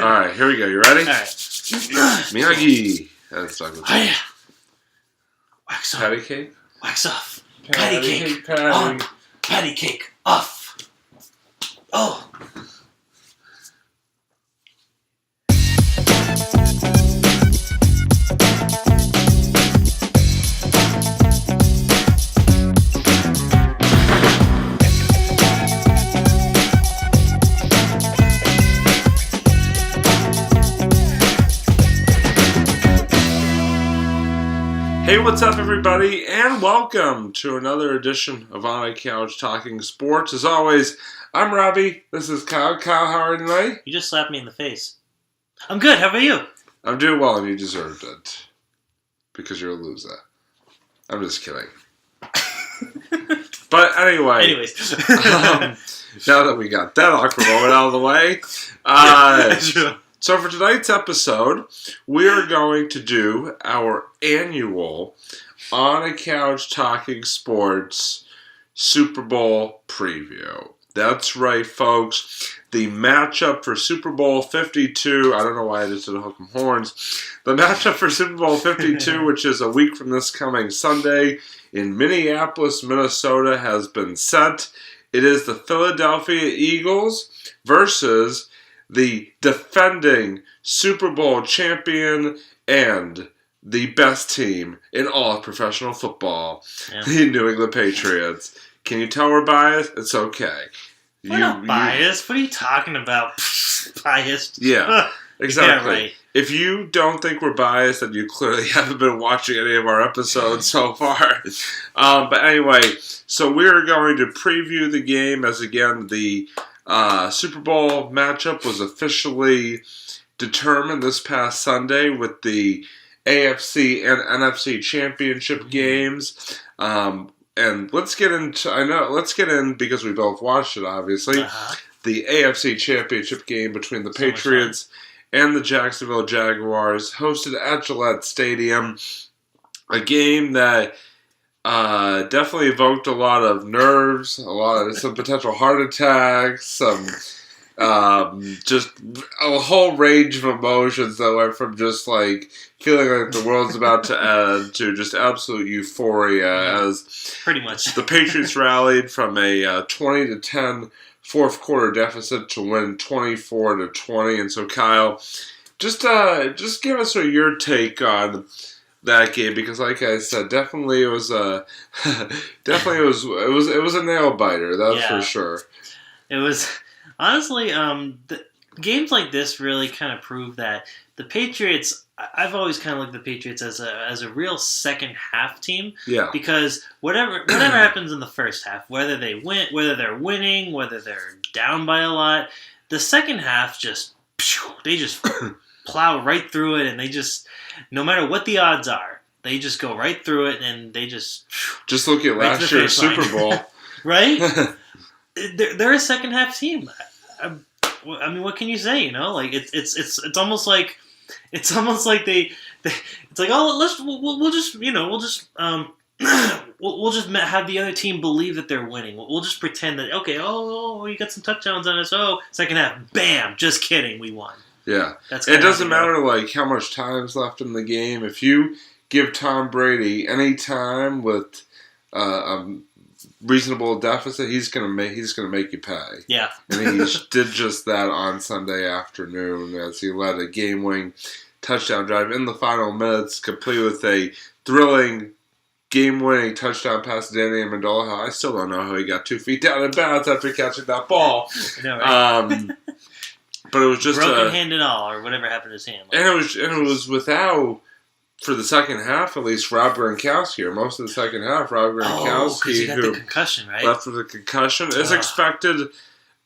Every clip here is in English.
All right, here we go. You ready? All right. Miyagi. That's not good. Hiya. Wax on. Patty cake? Wax off. Patty cake. Patty. On. Patty cake. Off. Oh. Hey, what's up, everybody, and welcome to another edition of On a Couch Talking Sports. As always, I'm Robbie. This is Kyle. Kyle, how are you tonight? You just slapped me in the face. I'm good. How about you? I'm doing well, and you deserved it. Because you're a loser. I'm just kidding. But anyway. Anyways. Now that we got that awkward moment out of the way. True. So for tonight's episode, we are going to do our annual On a Couch Talking Sports Super Bowl preview. That's right, folks. The matchup for Super Bowl 52, I don't know why I just did a hook 'em horns. The matchup for Super Bowl 52, which is a week from this coming Sunday in Minneapolis, Minnesota, has been set. It is the Philadelphia Eagles versus the defending Super Bowl champion and the best team in all of professional football, the New England Patriots. Can you tell we're biased? It's okay. We're not biased. What are you talking about? Biased? Yeah, exactly. Yeah, right. If you don't think we're biased, then you clearly haven't been watching any of our episodes so far. But anyway, so we're going to preview the game as, again, the Super Bowl matchup was officially determined this past Sunday with the AFC and NFC championship games. And let's get in because we both watched it, obviously. The AFC championship game between the Patriots and the Jacksonville Jaguars, hosted at Gillette Stadium. A game that definitely evoked a lot of nerves, some potential heart attacks, some just a whole range of emotions that went from just like feeling like the world's about to end to just absolute euphoria as pretty much the Patriots rallied from a 20-10 fourth quarter deficit to win 24-20. And so, Kyle, just give us your take on that game, because like I said, definitely it was a nail biter, that's for sure. It was honestly the games like this really kind of prove that the Patriots. I've always kind of looked at the Patriots as a real second half team. Yeah. Because whatever happens in the first half, whether they're winning, whether they're down by a lot, the second half they just plow right through it, and they just, no matter what the odds are, they just go right through it, and they just look at last year's Super Bowl, right? They're a second half team. I mean, what can you say? You know, like it's almost like it's like we'll just have the other team believe that they're winning. We'll just pretend that, okay, you got some touchdowns on us. Oh, second half, bam, just kidding, we won. Yeah. It doesn't matter like how much time's left in the game. If you give Tom Brady any time with a reasonable deficit, he's gonna make you pay. Yeah. And he did just that on Sunday afternoon as he led a game-winning touchdown drive in the final minutes, complete with a thrilling game-winning touchdown pass to Danny Amendola. I still don't know how he got 2 feet down in bounds after catching that ball. I know, right? But it was just broken hand and all, or whatever happened to his hand. And it was without, for the second half at least, Rob Gronkowski, or most of the second half, Rob Gronkowski, got the concussion, right? Left with a concussion, is expected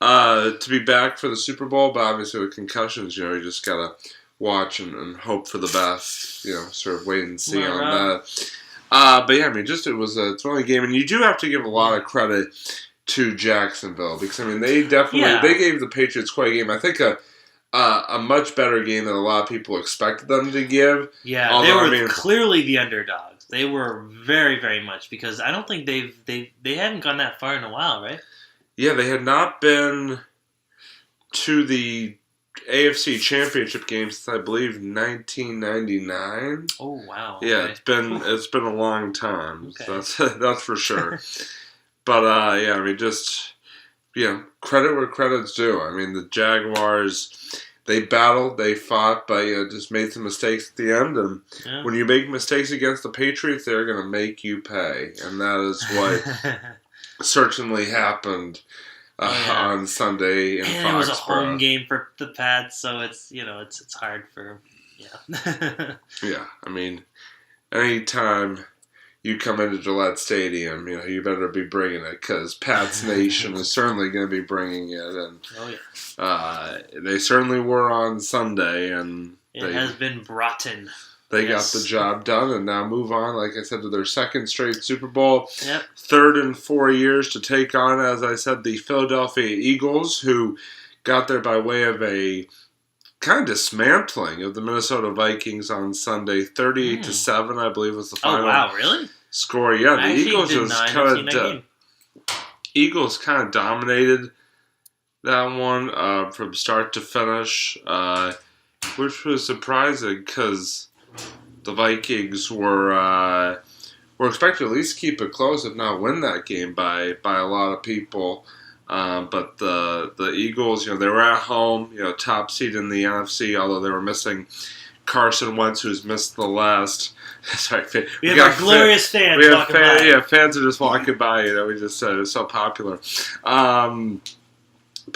to be back for the Super Bowl, but obviously with concussions, you just gotta watch and hope for the best. Sort of wait and see on that. But yeah, I mean, it was a thrilling game, and you do have to give a lot of credit to Jacksonville, because I mean they gave the Patriots quite a game. I think a much better game than a lot of people expected them to give. Yeah, although, they were clearly the underdogs. They were very, very much, because I don't think they hadn't gone that far in a while, right? Yeah, they had not been to the AFC Championship game since I believe 1999. Oh wow! Yeah, okay. it's been a long time. Okay. So that's for sure. But yeah, I mean, just credit where credit's due. I mean, the Jaguars, they battled, they fought, but just made some mistakes at the end. And when you make mistakes against the Patriots, they're going to make you pay, and that is what certainly happened. On Sunday in Foxborough. It was a home game for the Pats, so it's it's hard for Yeah, I mean, anytime you come into Gillette Stadium, you better be bringing it because Pats Nation is certainly going to be bringing it, and they certainly were on Sunday, and it has been brought in. They got the job done, and now move on, like I said, to their second straight Super Bowl. Yep. Third in 4 years to take on, as I said, the Philadelphia Eagles, who got there by way of a kind of dismantling of the Minnesota Vikings on Sunday. 38-7, I believe, was the final. Oh, wow, really? Score. Yeah, the Eagles kind of dominated that one from start to finish, which was surprising because the Vikings were expected to at least keep it close, if not win that game by a lot of people. But the Eagles, they were at home, top seed in the NFC, although they were missing Carson Wentz, who's missed the last. Sorry, we have our glorious fans. We have fans are just walking by. We just said it's so popular. But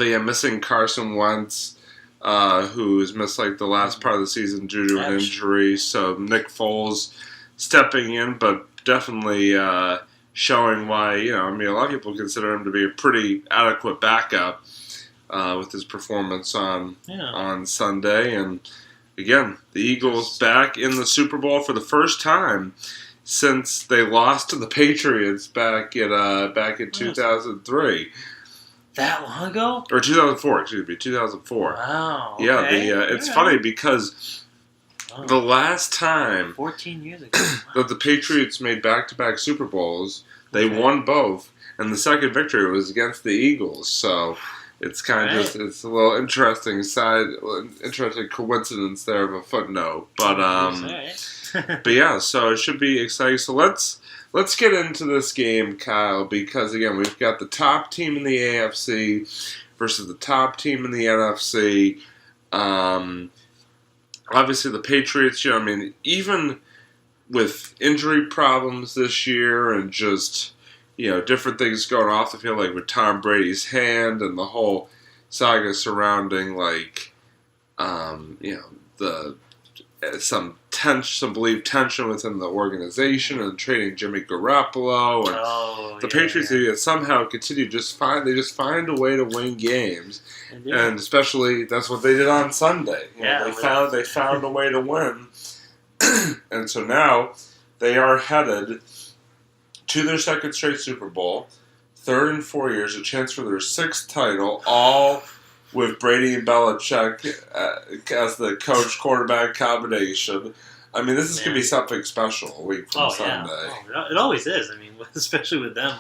yeah, missing Carson Wentz. Who's missed the last part of the season due to an injury. So Nick Foles stepping in, but definitely showing why, a lot of people consider him to be a pretty adequate backup with his performance on Sunday. And again, the Eagles back in the Super Bowl for the first time since they lost to the Patriots back in 2003. That long ago? Or 2004, excuse me, 2004. Wow. Okay. Yeah, it's funny because the last time 14 years ago that the Patriots made back-to-back Super Bowls, they won both, and the second victory was against the Eagles. So it's kind of it's a little interesting coincidence there of a footnote. But but yeah, so it should be exciting. So Let's get into this game, Kyle, because, again, we've got the top team in the AFC versus the top team in the NFC. Obviously, the Patriots, even with injury problems this year and just, different things going off the field, like with Tom Brady's hand and the whole saga surrounding, some believed tension within the organization and trading Jimmy Garoppolo and the Patriots somehow continue they just find a way to win games, and especially that's what they did on Sunday. They found a way to win, and so now they are headed to their second straight Super Bowl, third in 4 years, a chance for their sixth title, all with Brady and Belichick as the coach-quarterback combination. I mean, this is going to be something special a week from Sunday. Oh, it always is. I mean, especially with them.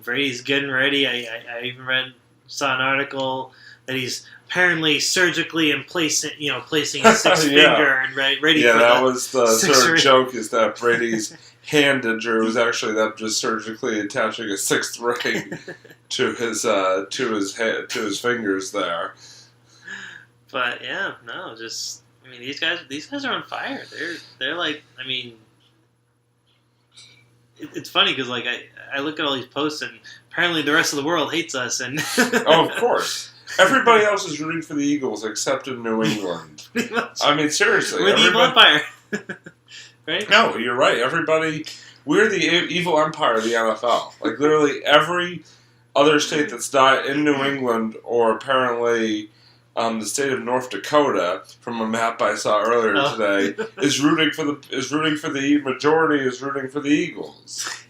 Brady's getting ready. I even saw an article that he's apparently surgically placing his sixth finger and ready for that was the sort of joke, is that Brady's hand injury was actually them just surgically attaching a sixth ring to his fingers there. But these guys are on fire. They're it's funny because I look at all these posts and apparently the rest of the world hates us and oh, of course. Everybody else is rooting for the Eagles except in New England. I mean, seriously. We're the evil empire. Right? No, you're right. We're the evil empire of the NFL. Literally every other state that's not in New England, or apparently the state of North Dakota, from a map I saw earlier today, is rooting for the majority is rooting for the Eagles.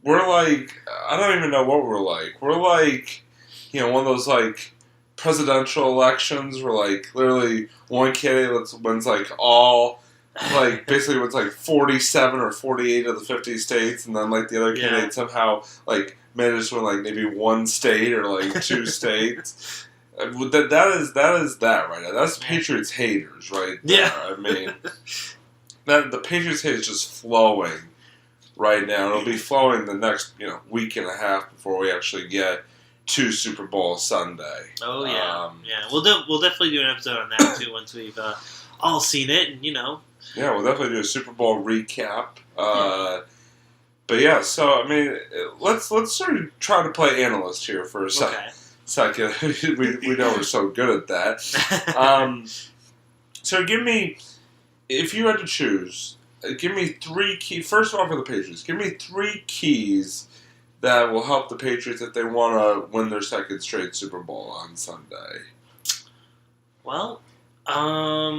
We're I don't even know what we're like. We're one of those presidential elections where literally one candidate wins all. Basically wins 47 or 48 of the 50 states, and then the other candidate somehow managed to win maybe one state or two states. That is that right now. That's Patriots haters right there. Yeah. I mean, the Patriots hate is just flowing right now. It'll be flowing the next week and a half before we actually get to Super Bowl Sunday. Oh yeah, yeah. We'll definitely do an episode on that too once we've all seen it, and Yeah, we'll definitely do a Super Bowl recap. But yeah, so I mean, let's sort of try to play analyst here for a second. we know we're so good at that. So give me, if you had to choose, give me 3 keys. First of all, for the Patriots, give me 3 keys that will help the Patriots if they want to win their second straight Super Bowl on Sunday. Well, I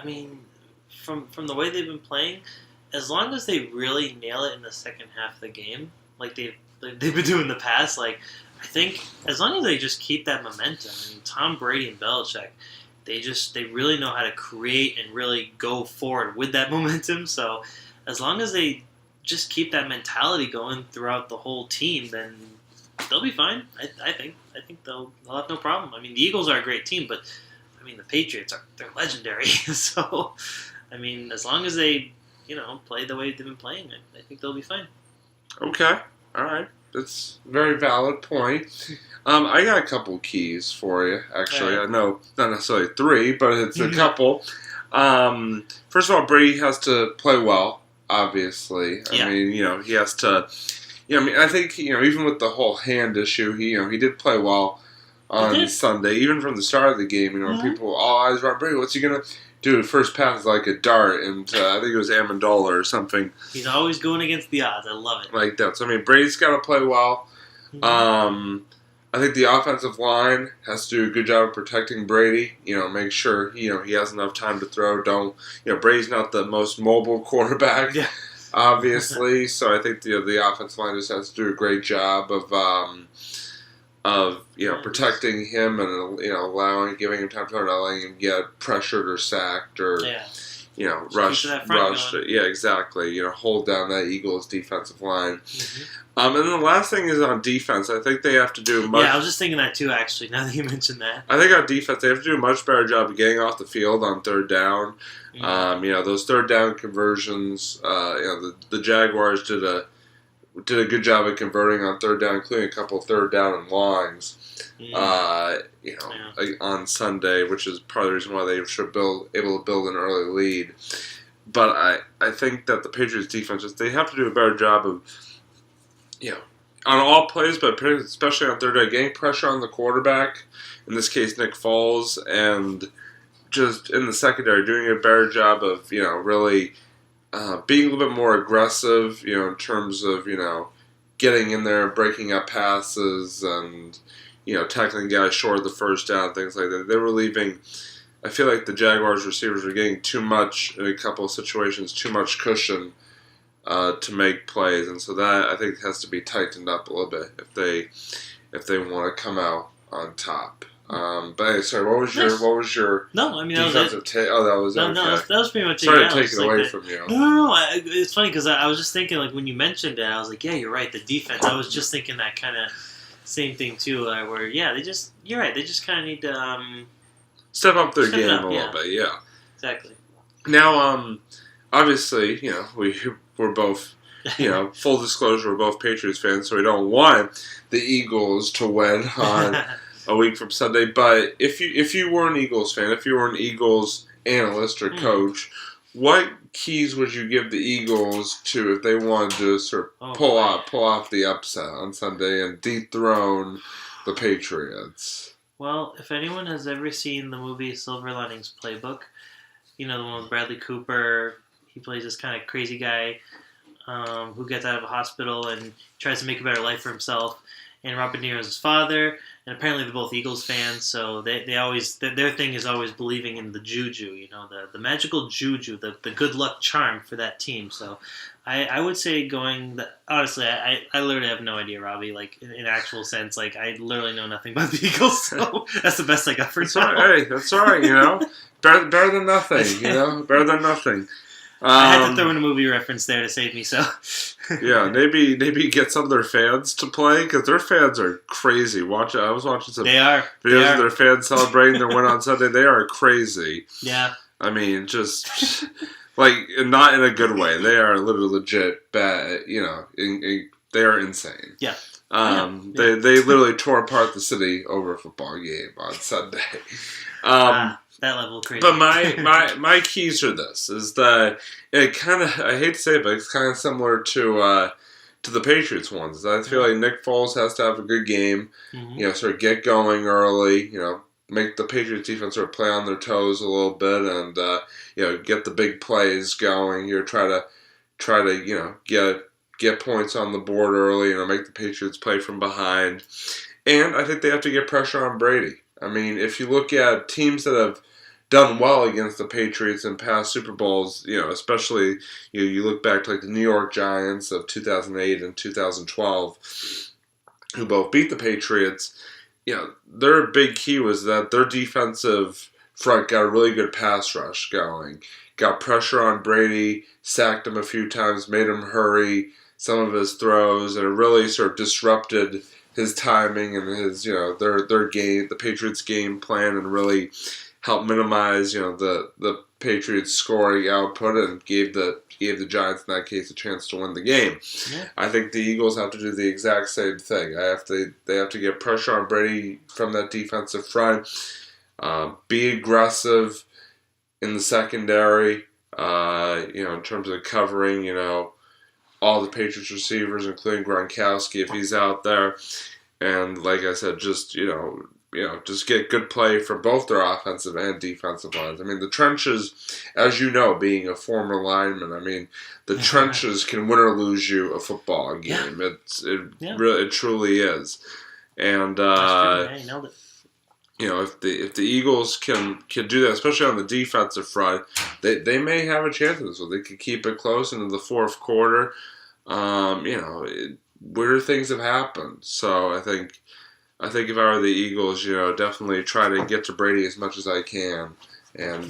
mean, from the way they've been playing, as long as they really nail it in the second half of the game, like they've been doing in the past, like I think as long as they just keep that momentum. I mean, Tom Brady and Belichick, they really know how to create and really go forward with that momentum. So as long as they just keep that mentality going throughout the whole team, then they'll be fine. I think they'll have no problem. I mean, the Eagles are a great team, but I mean the Patriots they're legendary. So I mean, as long as they play the way they've been playing, I think they'll be fine. Okay, all right, that's a very valid point. I got a couple keys for you, actually. Right. I know not necessarily 3, but it's a couple. First of all, Brady has to play well, obviously. I mean, he has to. I mean, I think even with the whole hand issue, he did play well on Sunday, even from the start of the game. People, all eyes were on Brady. What's he gonna do? First pass is like a dart, and I think it was Amendola or something. He's always going against the odds. I love it. Like that. So I mean, Brady's got to play well. I think the offensive line has to do a good job of protecting Brady. Make sure he has enough time to throw. Brady's not the most mobile quarterback, obviously. So I think the offensive line just has to do a great job of protecting him and giving him time to not letting him get pressured or sacked or rushed. Yeah, exactly. Hold down that Eagles defensive line. And then the last thing is on defense. I think they have to do much. Yeah, I was just thinking that too. Actually, now that you mentioned that, I think on defense they have to do a much better job of getting off the field on third down. Those third down conversions. The Jaguars did a good job of converting on third down, including a couple of third down and longs. On Sunday, which is part of the reason why they should able to build an early lead. But I think that the Patriots defense, they have to do a better job of, on all plays, but especially on third down, getting pressure on the quarterback, in this case Nick Foles, and just in the secondary, doing a better job of, really being a little bit more aggressive, in terms of, getting in there, breaking up passes, and, tackling guys short of the first down, things like that. They were leaving, I feel like the Jaguars receivers were getting too much, in a couple of situations, too much cushion to make plays, and so that I think has to be tightened up a little bit if they want to come out on top. But hey, sorry, what was your no? I mean, defensive take? Oh, that was okay. No, that was pretty much it. Sorry to take it away from you. No. It's funny because I was just thinking, like when you mentioned it, I was like, yeah, you're right. The defense. I was just thinking that kind of same thing too. Where you're right. They just kind of need to step up their game a little bit. Yeah, exactly. Now, obviously, we're both, full disclosure, we're both Patriots fans, so we don't want the Eagles to win on a week from Sunday. But if you were an Eagles fan, if you were an Eagles analyst or coach, what keys would you give the Eagles to if they wanted to sort of pull off the upset on Sunday and dethrone the Patriots? Well, if anyone has ever seen the movie Silver Linings Playbook, the one with Bradley Cooper. He plays this kind of crazy guy who gets out of a hospital and tries to make a better life for himself. And Robert De Niro is his father, and apparently they're both Eagles fans, so they always their thing is always believing in the juju, the magical juju, the good luck charm for that team. So I would say honestly, I literally have no idea, Robbie, like in actual sense, like I literally know nothing about the Eagles, so that's the best I got for now. Hey, that's all right, better than nothing, better than nothing. I had to throw in a movie reference there to save me. So yeah, maybe get some of their fans to play because their fans are crazy. I was watching some videos of their fans celebrating their win on Sunday. They are crazy. Yeah, I mean, just like not in a good way. They are literally legit bad. They are insane. Yeah. They literally tore apart the city over a football game on Sunday. That level of crazy. But my keys are this: is that it kind of, I hate to say it, but it's kind of similar to the Patriots ones. I feel like Nick Foles has to have a good game. Mm-hmm. Sort of get going early. Make the Patriots defense sort of play on their toes a little bit, and get the big plays going. Try to get points on the board early. Make the Patriots play from behind, and I think they have to get pressure on Brady. I mean, if you look at teams that have done well against the Patriots in past Super Bowls, especially you look back to like the New York Giants of 2008 and 2012, who both beat the Patriots. Their big key was that their defensive front got a really good pass rush going, got pressure on Brady, sacked him a few times, made him hurry some of his throws, and it really sort of disrupted his timing and his, their game, the Patriots' game plan, and really helped minimize, the Patriots' scoring output and gave the Giants in that case a chance to win the game. Yeah. I think the Eagles have to do the exact same thing. They have to get pressure on Brady from that defensive front, be aggressive in the secondary, in terms of covering, all the Patriots receivers, including Gronkowski if he's out there. And like I said, just just get good play from both their offensive and defensive lines. I mean, the trenches, as you know, being a former lineman, the trenches can win or lose you a football game. Yeah. It truly is. And you nailed it. If the Eagles can do that, especially on the defensive front, they may have a chance of this. So they could keep it close into the fourth quarter. Weird things have happened. So I think if I were the Eagles, definitely try to get to Brady as much as I can, and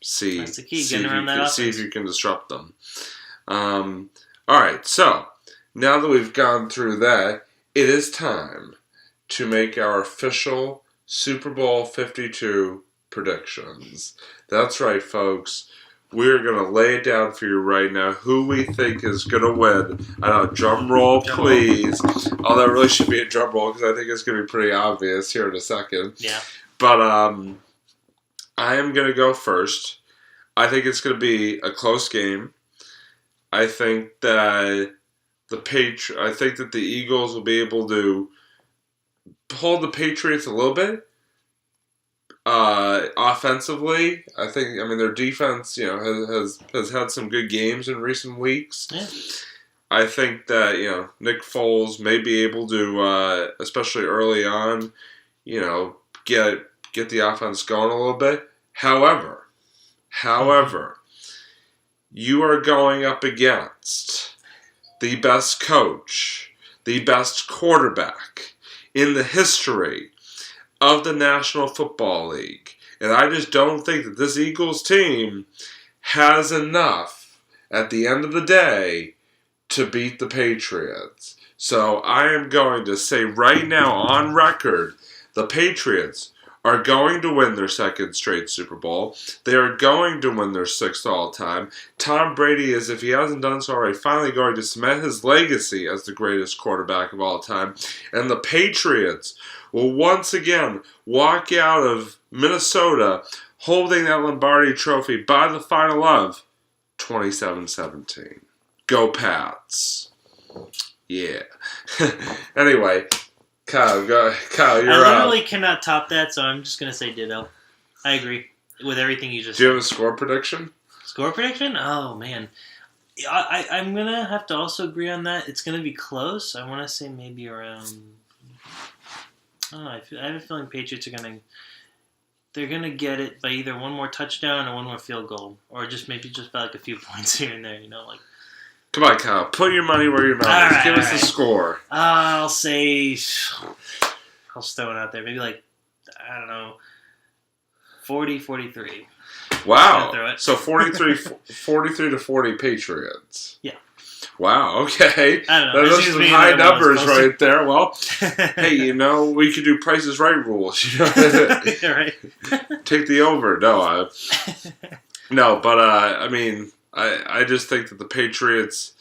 see that's the key, getting around that offense. See if you can disrupt them. All right, so now that we've gone through that, it is time to make our official Super Bowl 52 predictions. That's right, folks. We're going to lay it down for you right now who we think is going to win. I know, drum roll, please. Oh, that really should be a drum roll because I think it's going to be pretty obvious here in a second. Yeah. But I am going to go first. I think it's going to be a close game. I think that the Eagles will be able to hold the Patriots a little bit. Offensively, I think their defense, has had some good games in recent weeks. Yeah. I think that Nick Foles may be able to, especially early on, get the offense going a little bit. However, you are going up against the best coach, the best quarterback in the history of the National Football League. And I just don't think that this Eagles team has enough at the end of the day to beat the Patriots. So I am going to say right now on record, the Patriots are going to win their second straight Super Bowl. They are going to win their sixth all-time. Tom Brady is, if he hasn't done so already, finally going to cement his legacy as the greatest quarterback of all time. And the Patriots will once again walk out of Minnesota holding that Lombardi trophy by the final of 27-17. Go Pats. Yeah. Anyway, Kyle, you're up. I literally cannot top that, so I'm just going to say ditto. I agree with everything you just said. Do you have a score prediction? Score prediction? Oh, man. I'm going to have to also agree on that. It's going to be close. I want to say maybe around... I don't know. I have a feeling Patriots they're going to get it by either one more touchdown or one more field goal. Or maybe by like a few points here and there, Come on, Kyle. Put your money where your mouth is. Give us the score. I'll say... I'll throw it out there. Maybe I don't know, 40-43. Wow. So 43 to 40 Patriots. Yeah. Wow, okay. I don't know. Those are some high numbers right there. Well, hey, we could do Price is Right rules. Right. Take the over. No, but I mean, I just think that the Patriots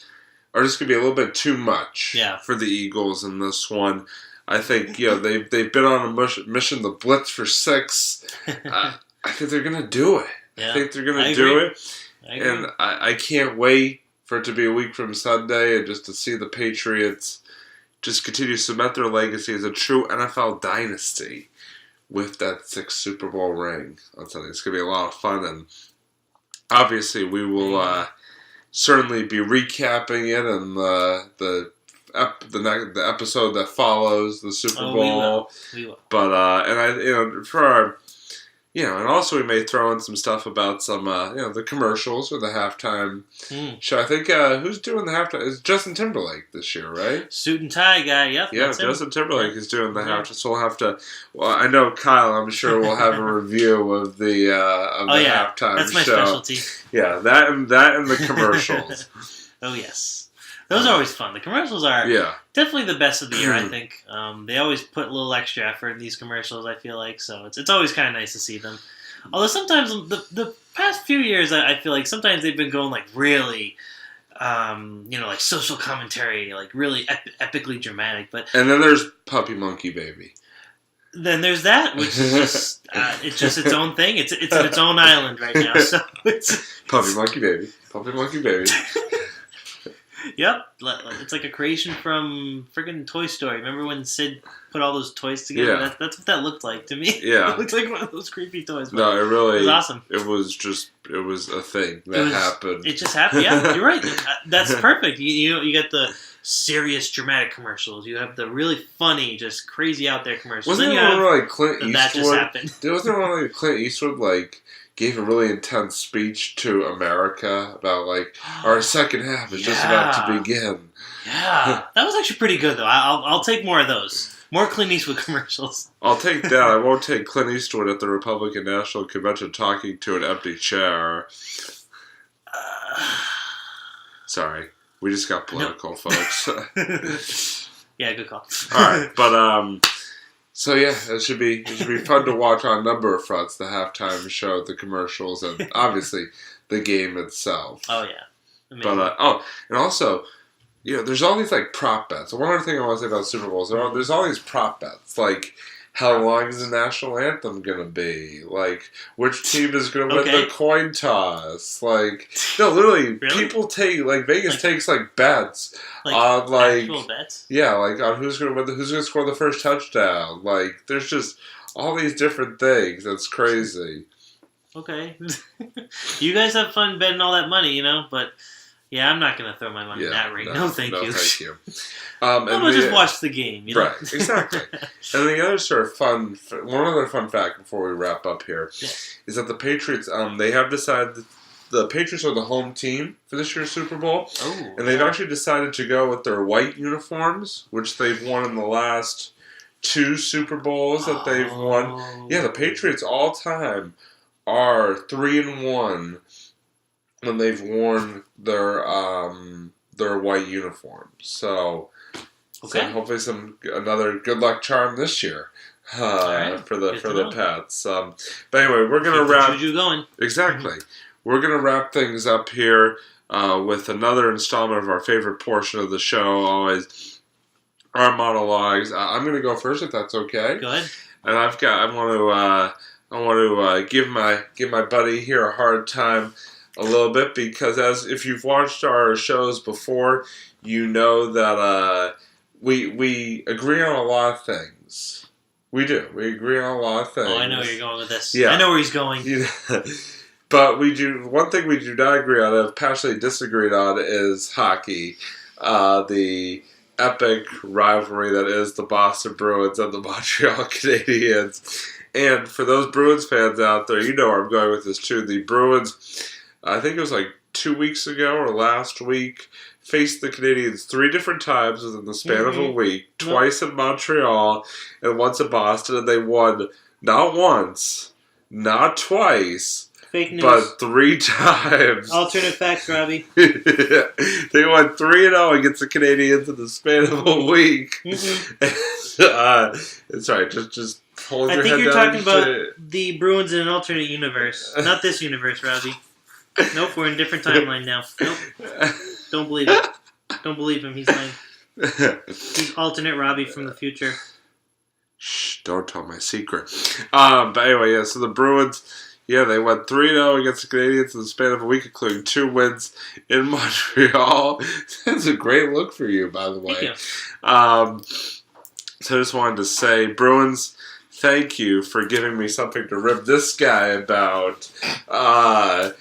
are just going to be a little bit too much for the Eagles in this one. I think they've been on a mission to blitz for 6. I think they're going to do it. Yeah, I think they're going to do it. And I can't wait for it to be a week from Sunday and just to see the Patriots just continue to cement their legacy as a true NFL dynasty with that 6th Super Bowl ring on Sunday. It's going to be a lot of fun, and obviously we will certainly be recapping it in the episode that follows the Super Bowl. We will. But and for our and also we may throw in some stuff about some the commercials or the halftime show. I think who's doing the halftime? It's Justin Timberlake this year, right? Suit and tie guy. Yep. Yeah, Justin Timberlake is doing the halftime. So we'll have to. Well, I know Kyle. I'm sure we'll have a review of the halftime. That's my show. specialty. Yeah, that and the commercials. Oh yes. Those are always fun. The commercials are definitely the best of the year, I think. They always put a little extra effort in these commercials, I feel like. So it's always kind of nice to see them. Although sometimes, the past few years, I feel like sometimes they've been going like really, like social commentary, like really epically dramatic. And then there's Puppy Monkey Baby. Then there's that, which is just it's just its own thing. It's in its own island right now. So it's Puppy Monkey Baby. Puppy Monkey Baby. Yep, it's like a creation from friggin' Toy Story. Remember when Sid put all those toys together? Yeah. That's what that looked like to me. Yeah. It looked like one of those creepy toys. No, it was awesome. It was a thing that happened. It just happened. Yeah, you're right. That's perfect. You get the serious, dramatic commercials. You have the really funny, just crazy out there commercials. Wasn't there one like Clint Eastwood? That just happened. Wasn't there one like Clint Eastwood gave a really intense speech to America about our second half is just about to begin. Yeah, that was actually pretty good though. I'll take more of those. More Clint Eastwood commercials. I'll take that. I won't take Clint Eastwood at the Republican National Convention talking to an empty chair. Sorry, we just got political, folks. Yeah, good call. All right, but so yeah, it should be fun to watch on a number of fronts. The halftime show, the commercials, and obviously the game itself. Oh yeah, amazing. But and also, there's all these prop bets. One other thing I want to say about Super Bowls, there's all these prop bets, how long is the national anthem gonna be? Which team is gonna win the coin toss? No, literally, really? people take Vegas takes bets. Actual bets? Yeah, on who's gonna win, who's gonna score the first touchdown. There's just all these different things. That's crazy. Okay, you guys have fun betting all that money, but. Yeah, I'm not going to throw my money in that ring. No, thank you. Thank you. I'm going to just watch the game. Right, exactly. And the other sort of one other fun fact before we wrap up here is that the Patriots, they have decided that the Patriots are the home team for this year's Super Bowl. Oh, and they've actually decided to go with their white uniforms, which they've won in the last 2 Super Bowls that they've won. Yeah, the Patriots all time are 3-1. When they've worn their white uniforms, so hopefully another good luck charm this year for the Pats. But anyway, we're gonna wrap. Juju going. Exactly. We're gonna wrap things up here with another installment of our favorite portion of the show, always our monologues. I'm gonna go first if that's okay. Go ahead. And I want to give my buddy here a hard time. A little bit, because if you've watched our shows before, you know that we agree on a lot of things. We do. We agree on a lot of things. Oh, I know where you're going with this. Yeah. I know where he's going. But one thing we do not agree on, and passionately disagreed on, is hockey. The epic rivalry that is the Boston Bruins and the Montreal Canadiens. And for those Bruins fans out there, you know where I'm going with this too. The Bruins, I think it was 2 weeks ago or last week, faced the Canadiens 3 different times within the span of a week, twice in Montreal and once in Boston, and they won not once, not twice. Fake news. But 3 times. Alternate facts, Robbie. They went 3-0 against the Canadians in the span of a week. Mm-hmm. Sorry, just hold your head down. I think you're talking about the Bruins in an alternate universe. Not this universe, Robbie. Nope, we're in a different timeline now. Nope. Don't believe it. Don't believe him. He's lying. He's alternate Robbie from the future. Shh, don't tell my secret. But anyway, yeah, so the Bruins... Yeah, they went 3-0 against the Canadians in the span of a week, including 2 wins in Montreal. That's a great look for you, by the way. Thank you. So I just wanted to say, Bruins, thank you for giving me something to rib this guy about on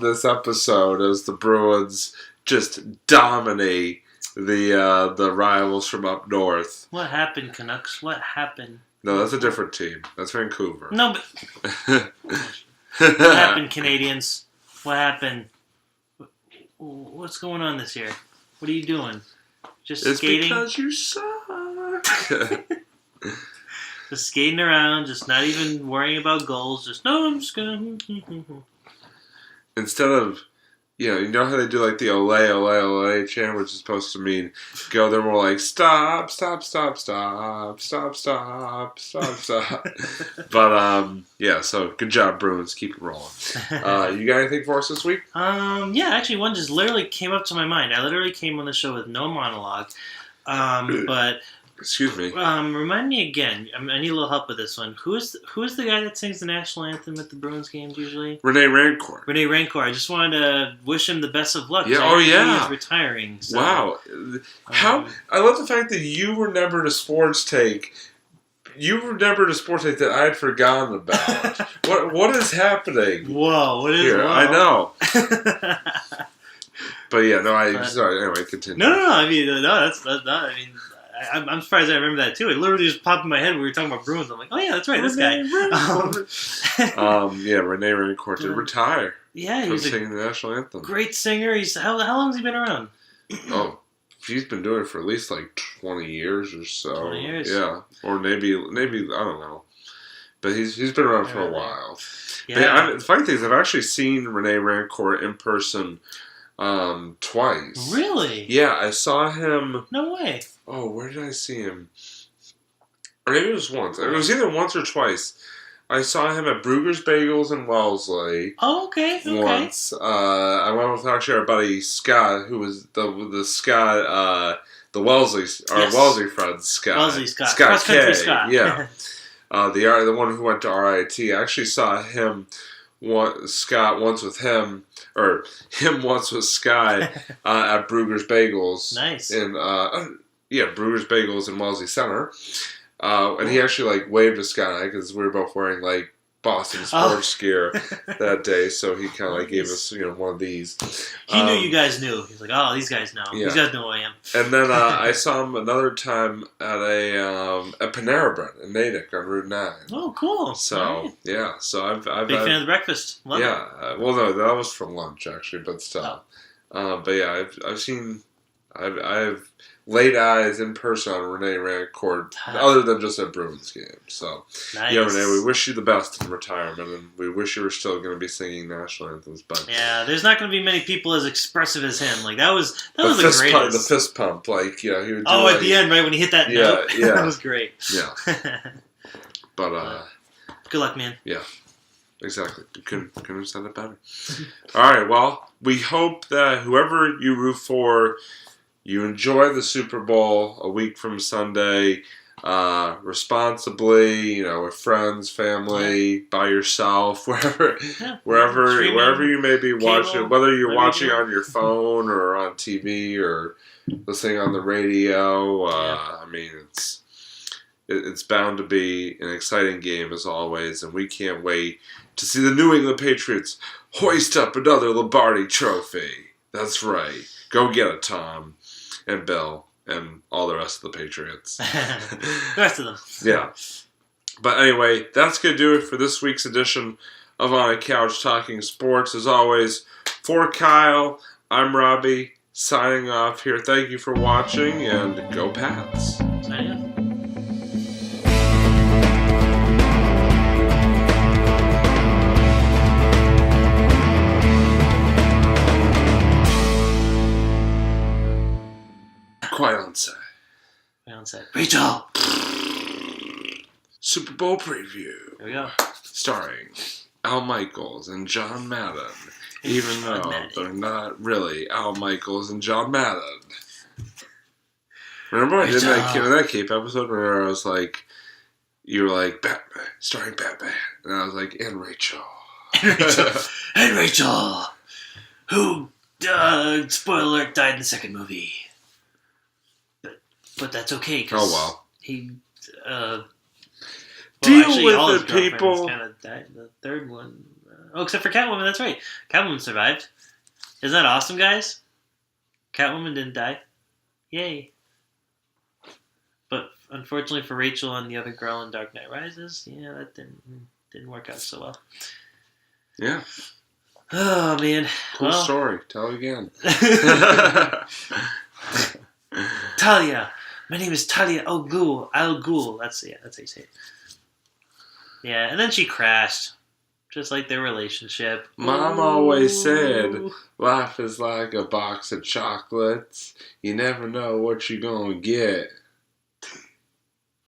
this episode as the Bruins just dominate the rivals from up north. What happened, Canucks? What happened? No, that's a different team. That's Vancouver. No, but... What happened, Canadians? What happened? What's going on this year? What are you doing? Just skating? It's because you suck. Just skating around, just not even worrying about goals. Just, no, I'm just going to... Instead of... You know how they do like the ole, ole, ole chant, which is supposed to mean go, they're more like stop, stop, stop, stop, stop, stop, stop, stop. But, yeah, so good job, Bruins. Keep it rolling. You got anything for us this week? Yeah, actually, one just literally came up to my mind. I literally came on the show with no monologue. But... Excuse me. Remind me again. I need a little help with this one. Who's the guy that sings the national anthem at the Bruins games usually? Rene Rancourt. Rene Rancourt. I just wanted to wish him the best of luck. Yeah. Oh yeah. He's retiring. So, wow. How I love the fact that you remembered a sports take. You remembered a sports take that I had forgotten about. What is happening? Whoa! What is here? Whoa. I know. But yeah, no. Sorry. Anyway, continue. No. I mean, no. That's not. I mean. I'm surprised I remember that too. It literally just popped in my head when we were talking about Bruins. I'm like, oh yeah, that's right, this guy. Yeah, Rene Rancourt did retire. Yeah, he was singing the national anthem. Great singer. How long has he been around? Oh, he's been doing it for at least like 20 years or so. 20 years. Yeah, or maybe I don't know. But he's been around for a while. Yeah. The funny thing is, I've actually seen Rene Rancourt in person twice. Really? Yeah, I saw him. No way. Oh, where did I see him? Or maybe it was once. It was either once or twice. I saw him at Brugger's Bagels in Wellesley. Oh, okay. Once. I went with actually our buddy Scott, who was the Scott, the Wellesley, our Wellesley friend Scott. Wellesley Scott. Scott K. Scott. Yeah. The one who went to RIT. I actually saw him, Scott once with him, or him once with Scott at Brugger's Bagels. Nice. Brugger's Bagels in Wellesley Center. And he actually waved to Scott because we were both wearing Boston sports gear that day, so he kind of gave us one of these. He knew you guys knew. He's like, oh, these guys know. Yeah. These guys know who I am. And then I saw him another time at at Panera Bread in Natick on Route 9. Oh, cool. So right. Yeah, so I've big fan of the breakfast. Love it. Well, no, that was for lunch actually, but still. But yeah, I've laid eyes in person on Rene Rancourt, other than just at Bruins games. So, nice. Yeah, Rene, we wish you the best in retirement, and we wish you were still going to be singing national anthems. But yeah, there's not going to be many people as expressive as him. That was the greatest. The fist pump, he would do. At the end, right when he hit that note, that was great. Yeah, but good luck, man. Yeah, exactly. You couldn't have said it better. All right, well, we hope that whoever you root for, you enjoy the Super Bowl a week from Sunday responsibly, with friends, family, by yourself, wherever you may be watching, whether you're watching on your phone or on TV or listening on the radio. I mean, it's bound to be an exciting game as always, and we can't wait to see the New England Patriots hoist up another Lombardi trophy. That's right. Go get it, Tom. And Bill, and all the rest of the Patriots. The rest of them. Yeah. But anyway, that's going to do it for this week's edition of On a Couch Talking Sports. As always, for Kyle, I'm Robbie, signing off here. Thank you for watching, and go Pats. Signing off. Rachel! Super Bowl preview. Here we go. Starring Al Michaels and John Madden. Even though they're not really Al Michaels and John Madden. Remember I did that Cape episode where I was like, you were like, Batman, starring Batman. And I was like, and Rachel. And Rachel! Who, spoiler alert, died in the second movie. But that's okay, because he, deal with it, people. Kind of died in the third one. Except for Catwoman, that's right. Catwoman survived. Isn't that awesome, guys? Catwoman didn't die. Yay. But unfortunately for Rachel and the other girl in Dark Knight Rises, that didn't work out so well. Yeah. Oh, man. Cool story. Tell it again. Talia. My name is Talia Al Ghul. That's how you say it. Yeah, and then she crashed. Just like their relationship. Mom always said, life is like a box of chocolates. You never know what you're going to get.